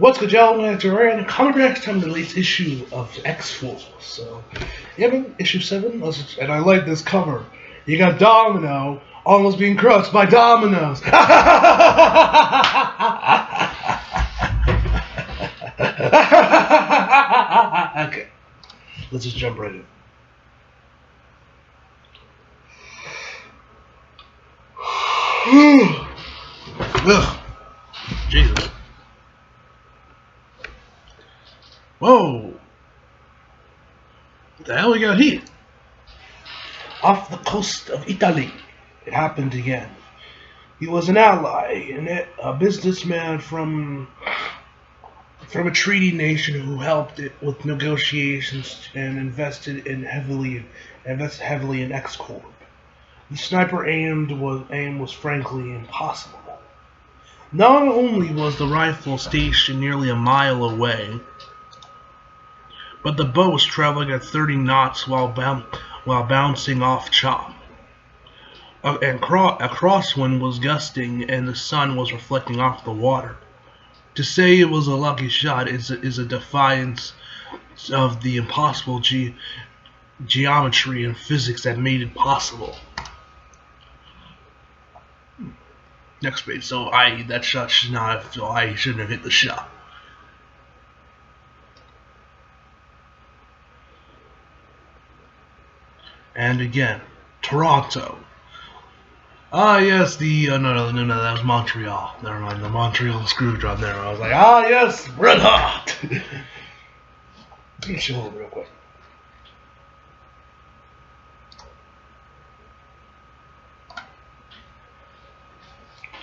What's good, gentlemen? It's Ryan. Comic Reacts time to the latest issue of X-Force. So, yeah, man, issue 7. And I like this cover. You got Domino almost being crushed by dominoes. Okay, let's just jump right in. Ugh. Jesus. Whoa! What the hell we got here? Off the coast of Italy, it happened again. He was an ally and a businessman from a treaty nation who helped it with negotiations and invested heavily in X-Corp. The sniper aim was frankly impossible. Not only was the rifle stationed nearly a mile away, but the boat was traveling at 30 knots while bouncing off chop. A crosswind was gusting and the sun was reflecting off the water. To say it was a lucky shot is a defiance of the impossible geometry and physics that made it possible. Next page. So that shot should not have. So I shouldn't have hit the shot. And again, Toronto. Ah, yes, no, that was Montreal. Never mind, the Montreal Screwdriver there. I was like, ah, yes, red hot. Let me chill real quick.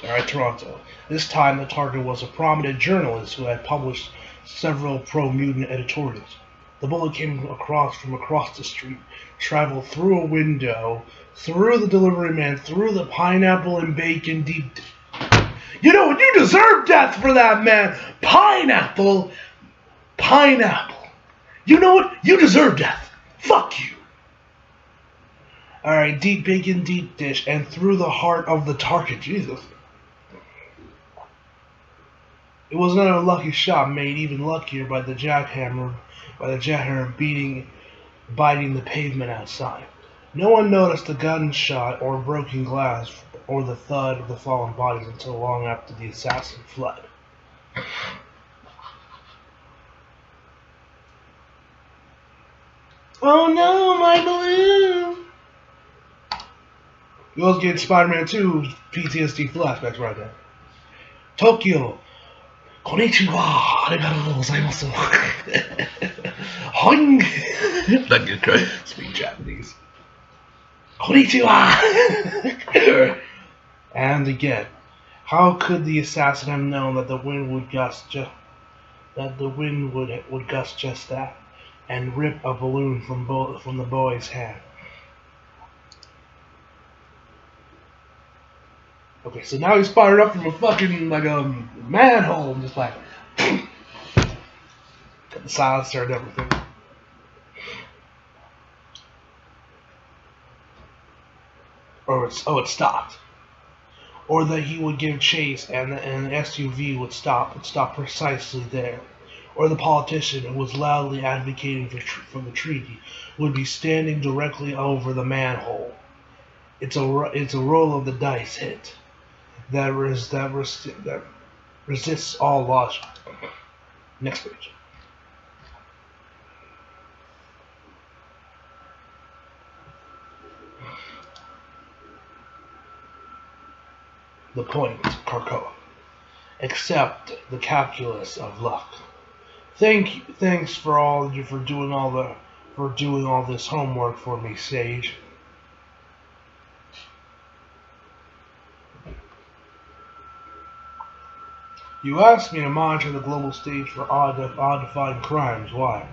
Alright, Toronto. This time the target was a prominent journalist who had published several pro-mutant editorials. The bullet came from across the street, traveled through a window, through the delivery man, through the pineapple and bacon deep. You know what? You deserve death for that, man. Pineapple. You know what? You deserve death. Fuck you. Alright, deep bacon, deep dish, and through the heart of the target. Jesus. It was another lucky shot made even luckier by the jackhammer biting the pavement outside. No one noticed the gunshot or broken glass or the thud of the fallen bodies until long after the assassin fled. Oh no, my balloon! You also get Spider-Man 2 PTSD flashbacks right there. Tokyo. Konnichiwa. Arigatou gozaimasu. Hong. Not gonna try to speak Japanese. Konnichiwa. And again, how could the assassin have known that the wind would gust just that, and rip a balloon from the boy's hand? Okay, so now he's fired up from a fucking manhole, and just like got the silencer and everything. Or it stopped. Or that he would give chase and the SUV would stop precisely there. Or the politician who was loudly advocating for the treaty would be standing directly over the manhole. It's a roll of the dice hit that resists all logic. Next page. The point, Krakoa. Accept the calculus of luck. Thanks for doing all this homework for me, Sage. You asked me to monitor the global stage for odd-defined crimes. Why?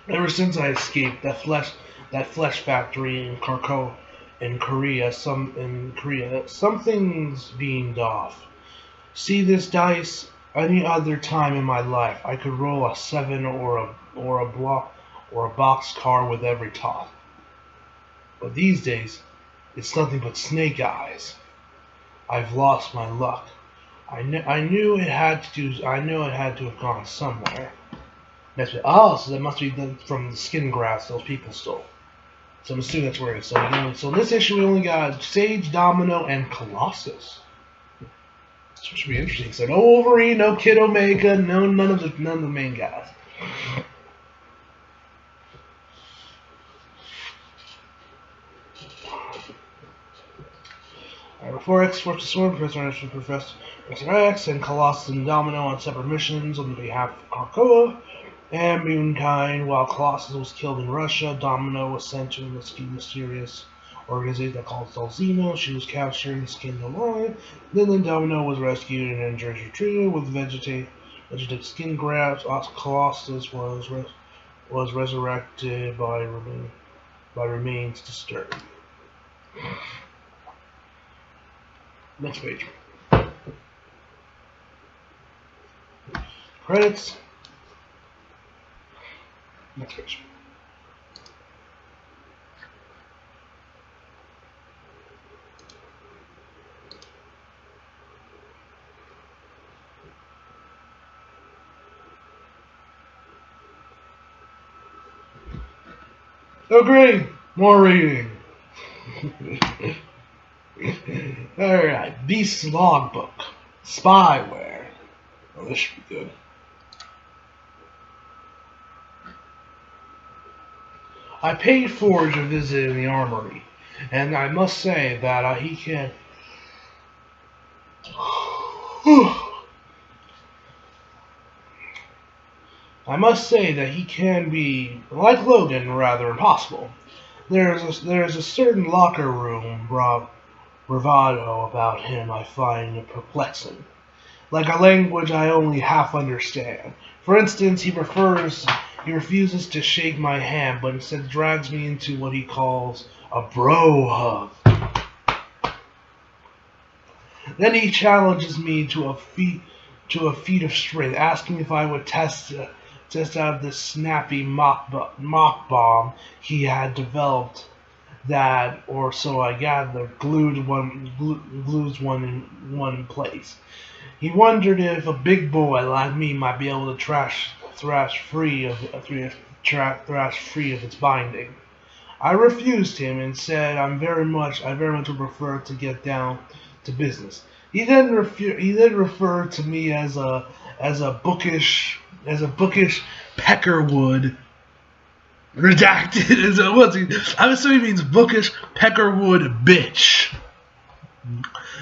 Ever since I escaped that flesh factory in Korea, something's being off. See this dice? Any other time in my life, I could roll a 7 or a boxcar with every toss. But these days, it's nothing but snake eyes. I've lost my luck. I knew it had to. I knew it had to have gone somewhere. That's it. Oh, so that must be from the skin grass those people stole. So I'm assuming that's where it is. So in this issue we only got Sage, Domino, and Colossus. This should be interesting. So no Wolverine, no Kid Omega, none of the main guys. Before X Force the Sword, Professor X and Colossus and Domino on separate missions on behalf of Krakoa and Moonkind. While Colossus was killed in Russia, Domino was sent to a mysterious organization that called Solzino. She was captured and skinned alive. Then Domino was rescued and injured treated with vegetative skin grafts. Colossus was resurrected by remains disturbed. Next page. Credits. Next page. Agree. More reading. Alright, Beast's Logbook. Spyware. Oh, this should be good. I paid Forge a visit in the armory, and I must say that he can... I must say that he can be, like Logan, rather impossible. There is a certain locker room bravado about him I find perplexing. Like a language I only half understand. For instance, he refuses to shake my hand, but instead drags me into what he calls a bro hug. Then he challenges me to a feat of strength, asking if I would test out this snappy mock bomb he had developed that, or so I gather, glues one in one place. He wondered if a big boy like me might be able to thrash free of its binding. I refused him and said I very much would prefer to get down to business. He then referred to me as a bookish Peckerwood. Redacted. I'm assuming he means bookish Peckerwood bitch.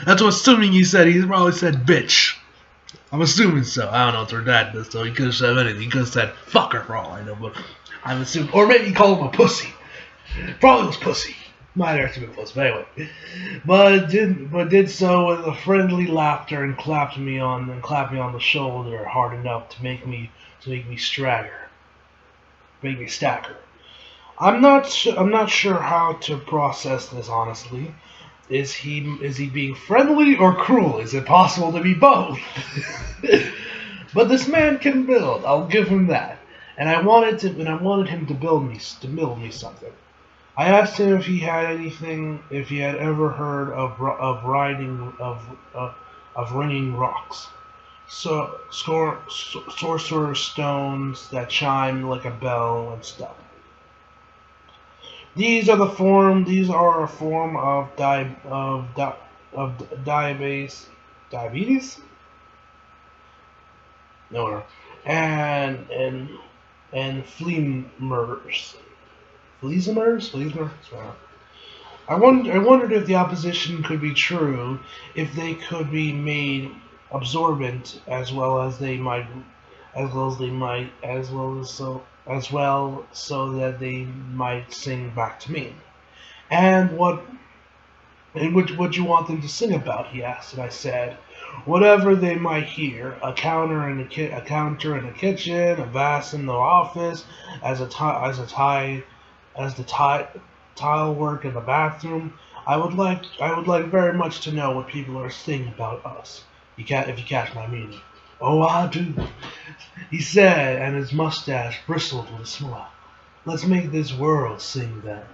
That's what assuming he said. He probably said bitch. I'm assuming so. I don't know. It's redacted, so he could have said anything. He could have said fucker for all I know, but I'm assuming. Or maybe he called him a pussy. Probably was pussy. Might actually be pussy, but anyway. But did so with a friendly laughter and clapped me on the shoulder hard enough to make me stagger. Make me stagger. I'm not sure how to process this honestly. Is he being friendly or cruel? Is it possible to be both? But this man can build. I'll give him that. And I wanted him to build me something. I asked him if he had ever heard of ringing rocks, sorcerer's stones that chime like a bell and stuff. These are a form of diabetes, no, and Fleesmers. I wondered if the opposition could be true, if they could be made absorbent as well so that they might sing back to me. And what you want them to sing about? He asked, and I said, whatever they might hear. A counter in the kitchen, a vase in the office, as the tile work in the bathroom. I would like very much to know what people are singing about us. If you catch my meaning. Oh, I do, he said, and his mustache bristled with a smile. Let's make this world sing then.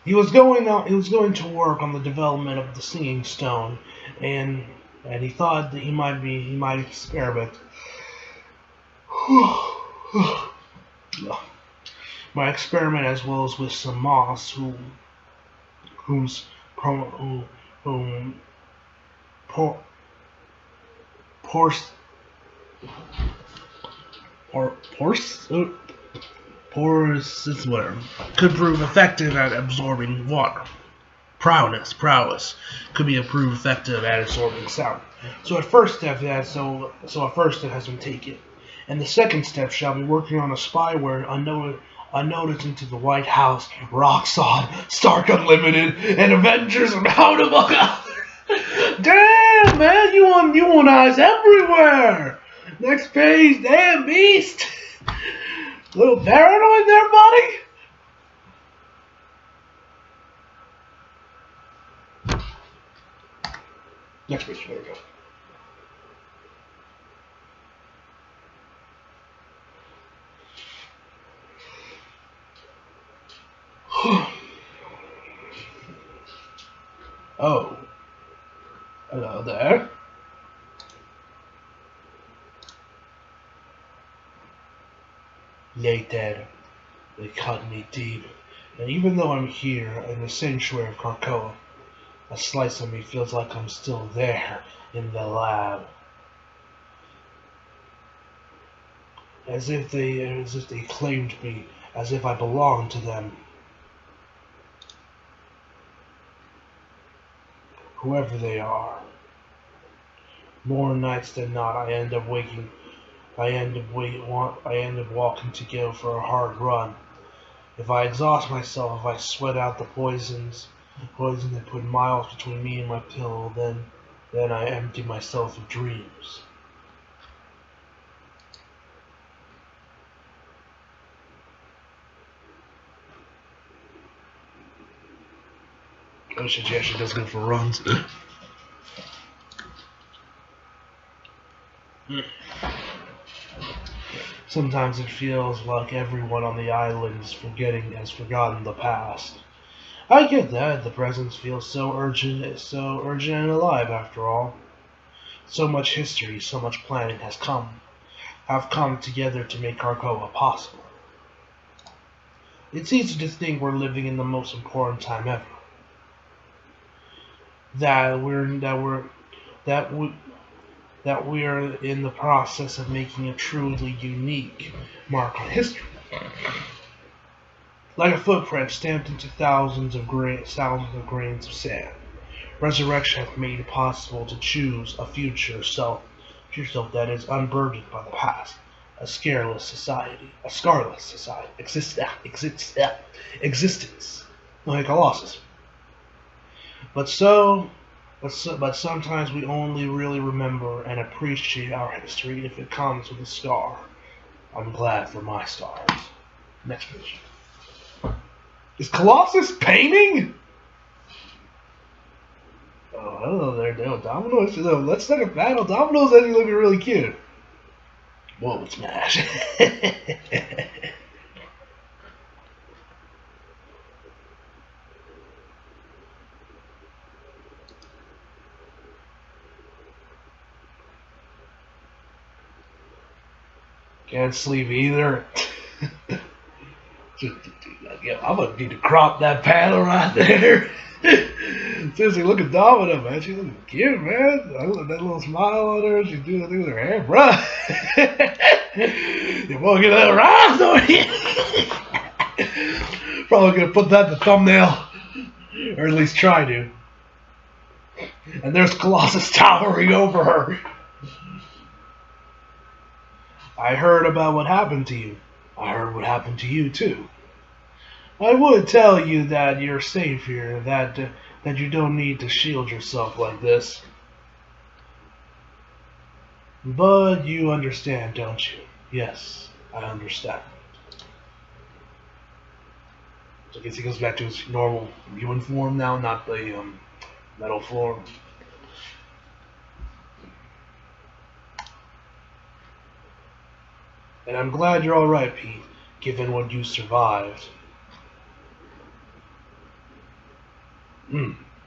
He was going to work on the development of the Singing Stone, and he thought that he might experiment. My experiment, as well as with some moths whose pro, whom por, pors, or pores, whatever, could prove effective at absorbing water. Prowess could be proved effective at absorbing sound. So at first step, at first step has been taken, and the second step shall be working on a spyware unnoticed into the White House, Roxxon, Stark Unlimited, and Avengers Round among others. Damn, man, you want eyes everywhere. Next page, damn beast. Little paranoid there, buddy. Next page, there we go. Oh. Hello there. Later, they cut me deep, and even though I'm here in the sanctuary of Krakoa, a slice of me feels like I'm still there in the lab. As if they claimed me, as if I belonged to them. Whoever they are. More nights than not, I end up walking to go for a hard run. If I exhaust myself, if I sweat out the poison that put miles between me and my pillow, then I empty myself of dreams. Oh shit, she actually does go for runs. Sometimes it feels like everyone on the island has forgotten the past. I get that. The present feels so urgent and alive after all. So much history, so much planning have come together to make Krakoa possible. It's easy to think we're living in the most important time ever. That we're in the process of making a truly unique mark on history. Like a footprint stamped into thousands of grains of sand. Resurrection has made it possible to choose a future self that is unburdened by the past. A scarless society. Existence. Like Colossus. But sometimes we only really remember and appreciate our history if it comes with a scar. I'm glad for my scars. Next page. Is Colossus painting? Oh, hello there, Domino's. Let's take a battle. Domino's actually looking really cute. Whoa, smash. Can't sleep either. I'm gonna need to crop that panel right there. Seriously, look at Domino, man. She's looking cute, man. I love that little smile on her. She's doing things with her hair, bruh. You wanna get that rise on here? Probably gonna put that in the thumbnail, or at least try to. And there's Colossus towering over her. I heard about what happened to you. I heard what happened to you, too. I would tell you that you're safe here, that you don't need to shield yourself like this. But you understand, don't you? Yes, I understand. So I guess he goes back to his normal human form now, not the metal form. And I'm glad you're alright, Pete, given what you survived.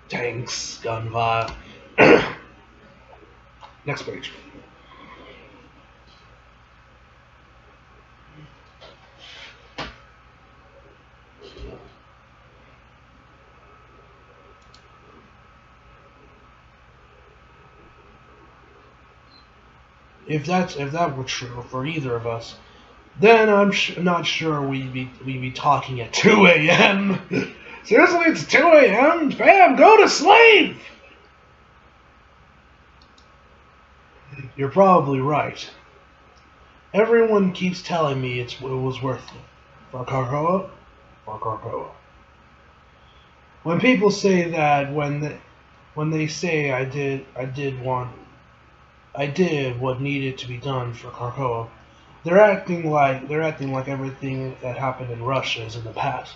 Thanks, Gunvile. Next page. If that were true for either of us, then I'm not sure we'd be talking at 2 a.m. Seriously, it's 2 a.m. Fam, go to sleep. You're probably right. Everyone keeps telling me it was worth it. For Krakoa? For Krakoa. When people say that, when they say I did what needed to be done for Krakoa, they're acting like everything that happened in Russia is in the past.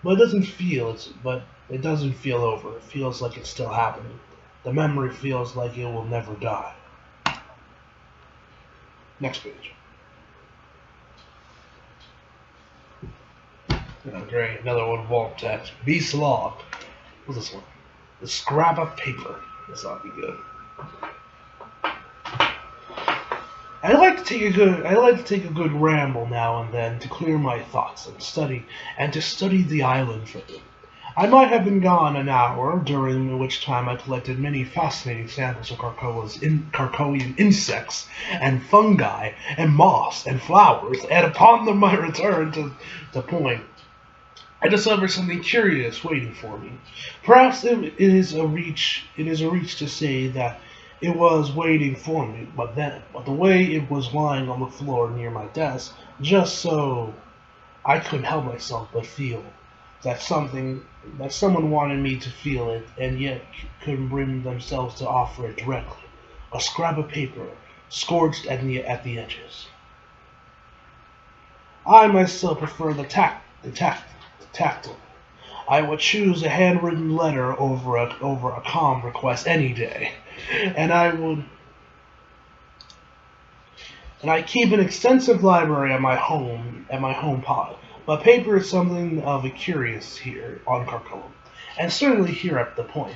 But it doesn't feel over. It feels like it's still happening. The memory feels like it will never die. Next page. Oh, great, another one wall text. Beast Law. What's this one? The scrap of paper. This ought to be good. I like to take a good ramble now and then to clear my thoughts and to study the island further. I might have been gone an hour, during which time I collected many fascinating samples of Krakowian insects and fungi and moss and flowers, and upon my return to the point, I discovered something curious waiting for me. Perhaps it is a reach to say that it was waiting for me, but the way it was lying on the floor near my desk, just so I couldn't help myself but feel that someone wanted me to feel it, and yet couldn't bring themselves to offer it directly. A scrap of paper, scorched at the edges. I myself prefer the tactile. I would choose a handwritten letter over a calm request any day, and I keep an extensive library at my home pod. But paper is something of a curious here on Krakoa, and certainly here at the point,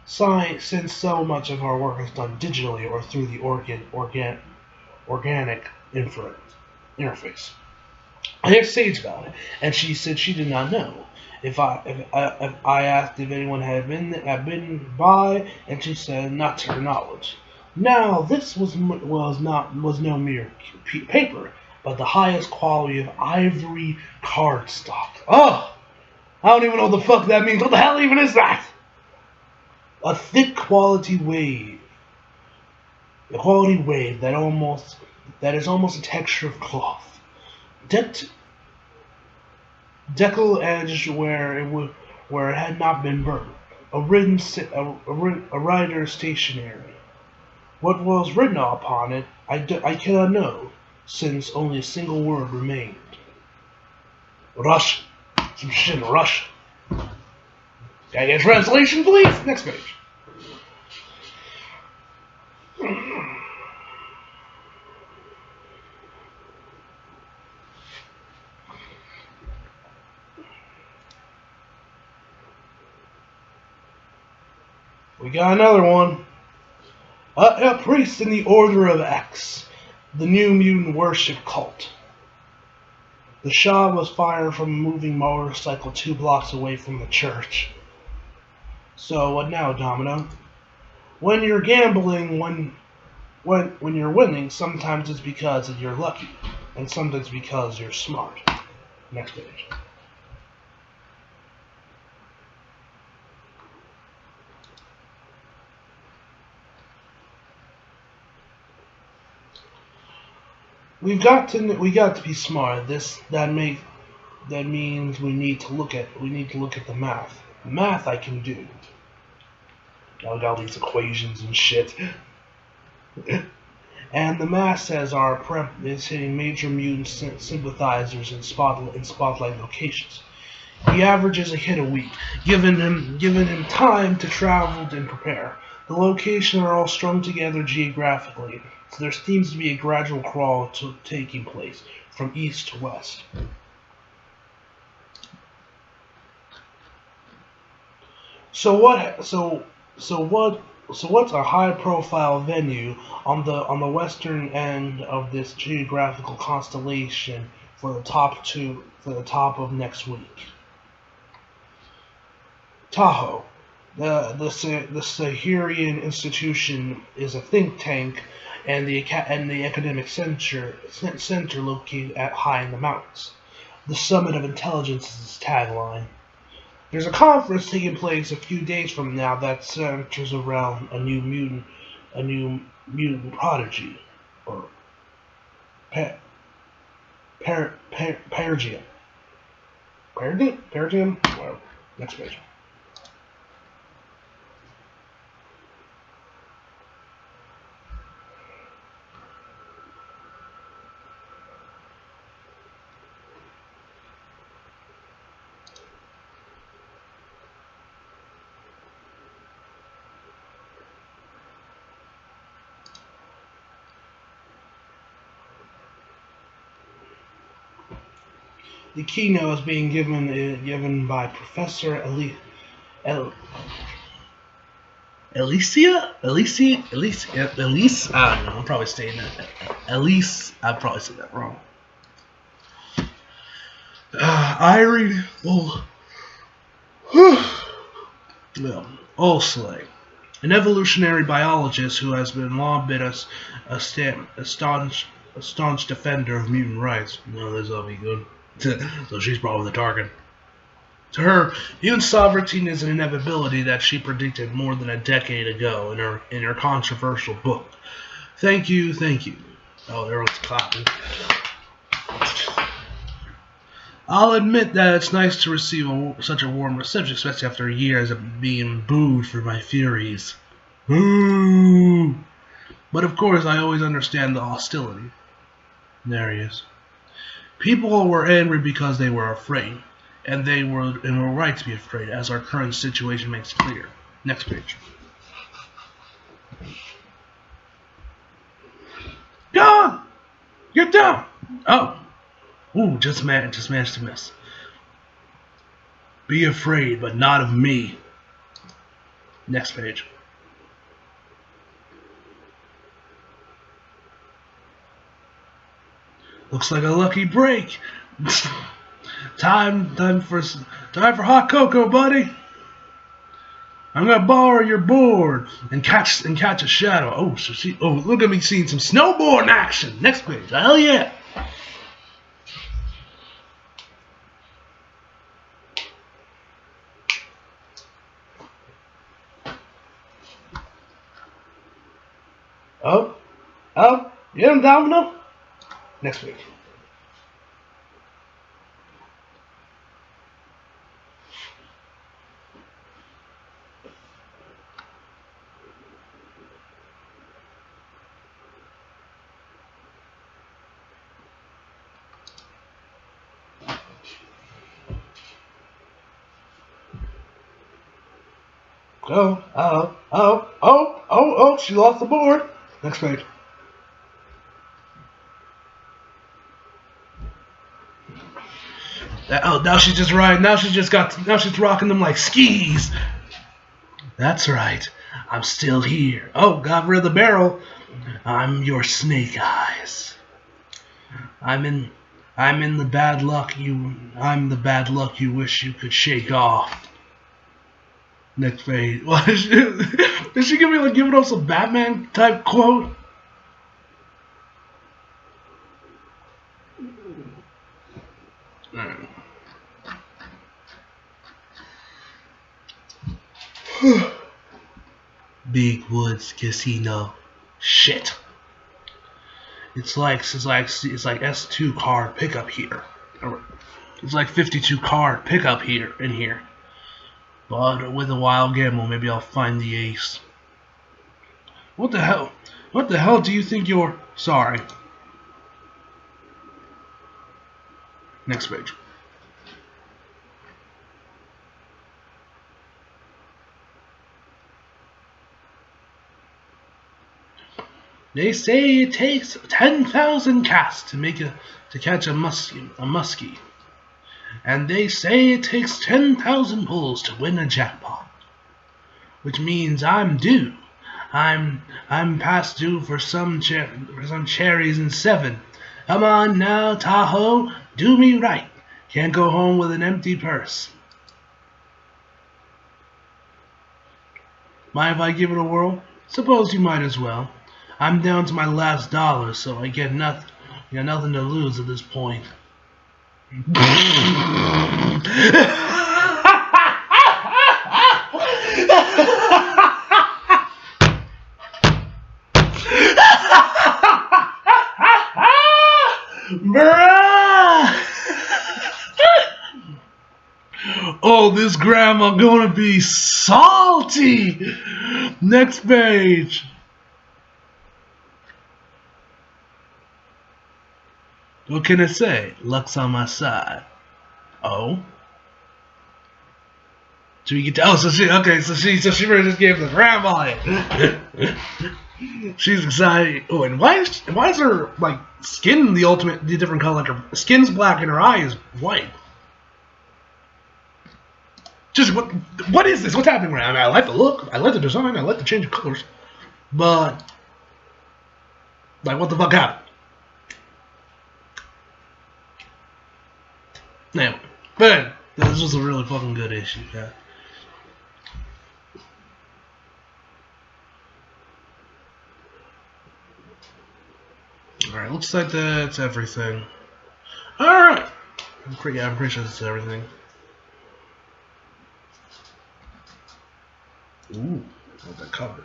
since so much of our work is done digitally or through the organic interface. I asked Sage about it, and she said she did not know. If I asked if anyone had been by, and she said not to her knowledge. Now this was no mere paper, but the highest quality of ivory cardstock. Oh, I don't even know what the fuck that means. What the hell even is that? A thick quality wave. A quality wave that is almost the texture of cloth. Decal edged where it had not been burned. A writer's stationery. What was written upon it, I cannot know, since only a single word remained. Russian. Some shit in Russian. Can I get a translation, please? Next page. We got another one. A priest in the Order of X, the New Mutant Worship Cult. The shot was fired from a moving motorcycle 2 blocks away from the church. So what now, Domino? When you're gambling, when you're winning, sometimes it's because you're lucky, and sometimes because you're smart. Next page. We got to be smart. That means we need to look at the math. Math I can do. I got all these equations and shit. And the math says our prep is hitting major mutant sympathizers in spotlight locations. He averages a hit a week, giving him time to travel and prepare. The locations are all strung together geographically, so there seems to be a gradual crawl taking place from east to west. So So what's a high-profile venue on the western end of this geographical constellation for the top of next week? Tahoe. The Saharian Institution is a think tank and the academic center located at high in the mountains. The Summit of Intelligence is its tagline. There's a conference taking place a few days from now that centers around a new mutant prodigy, or Perigium. Perigium? Well, next page. The keynote is being given by Professor Elise. I don't know. I'm probably saying that. Elise. I probably said that wrong. Irene. Olsley, an evolutionary biologist who has long been a staunch defender of mutant rights. No, this will be good. So she's probably the target. To her, mutant sovereignty is an inevitability that she predicted more than a decade ago in her controversial book. Thank you. Oh, everyone's clapping. I'll admit that it's nice to receive such a warm reception, especially after years of being booed for my theories. Boo! But of course, I always understand the hostility. There he is. People were angry because they were afraid, and they were right to be afraid, as our current situation makes clear. Next page. Down! Get down! Oh. Ooh, just managed to miss. Be afraid, but not of me. Next page. Looks like a lucky break. Time for hot cocoa, buddy. I'm gonna borrow your board and catch a shadow. Oh, look at me seeing some snowboarding action. Next page. Hell yeah. Oh, get him, Domino. Next week. Oh, she lost the board. Next page. Now she's just riding. Now she's rocking them like skis. That's right. I'm still here. Oh, got rid of the barrel. I'm your Snake Eyes. I'm the bad luck you wish you could shake off. Next page. What is she? Is she giving us a Batman type quote? Big Woods Casino. Shit. It's like S2 car pickup here. It's like 52 car pickup here in here. But with a wild gamble, maybe I'll find the ace. What the hell? What the hell do you think you're... Sorry. Next page. They say it takes 10,000 casts to catch a muskie. And they say it takes 10,000 pulls to win a jackpot. Which means I'm due. I'm past due for some cherries in 7. Come on now, Tahoe, do me right. Can't go home with an empty purse. Mind if I give it a whirl? Suppose you might as well. I'm down to my last dollar, so I got nothing to lose at this point. Bruh! Oh, this grandma gonna be salty! Next page. What can I say? Luck's on my side. Oh? So we get to, so she really just gave the grandma it. She's excited. Oh, and why is her like skin the different color? Like her skin's black and her eye is white. Just what is this? What's happening right now? I mean, I like the look, I like the design, I like the change of colors, but like, what the fuck happened? Anyway, but this was a really fucking good issue, yeah. Alright, looks like that's everything. Alright! I'm pretty sure that's everything. Ooh, got that cover.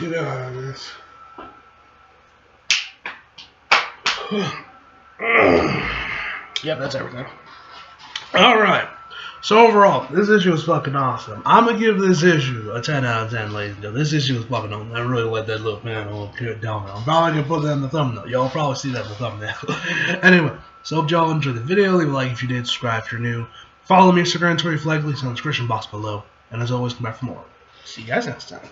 You know how it is. Yep, that's everything. Alright. So overall, this issue is fucking awesome. I'm gonna give this issue a 10 out of 10, ladies and gentlemen. This issue is fucking awesome. I really let that little panel appear down there. I'm probably gonna put that in the thumbnail. Y'all probably see that in the thumbnail. Anyway, so hope y'all enjoyed the video. Leave a like if you did, subscribe if you're new. Follow me on Instagram, Twitter, Flag, links in the description box below. And as always, come back for more. See you guys next time.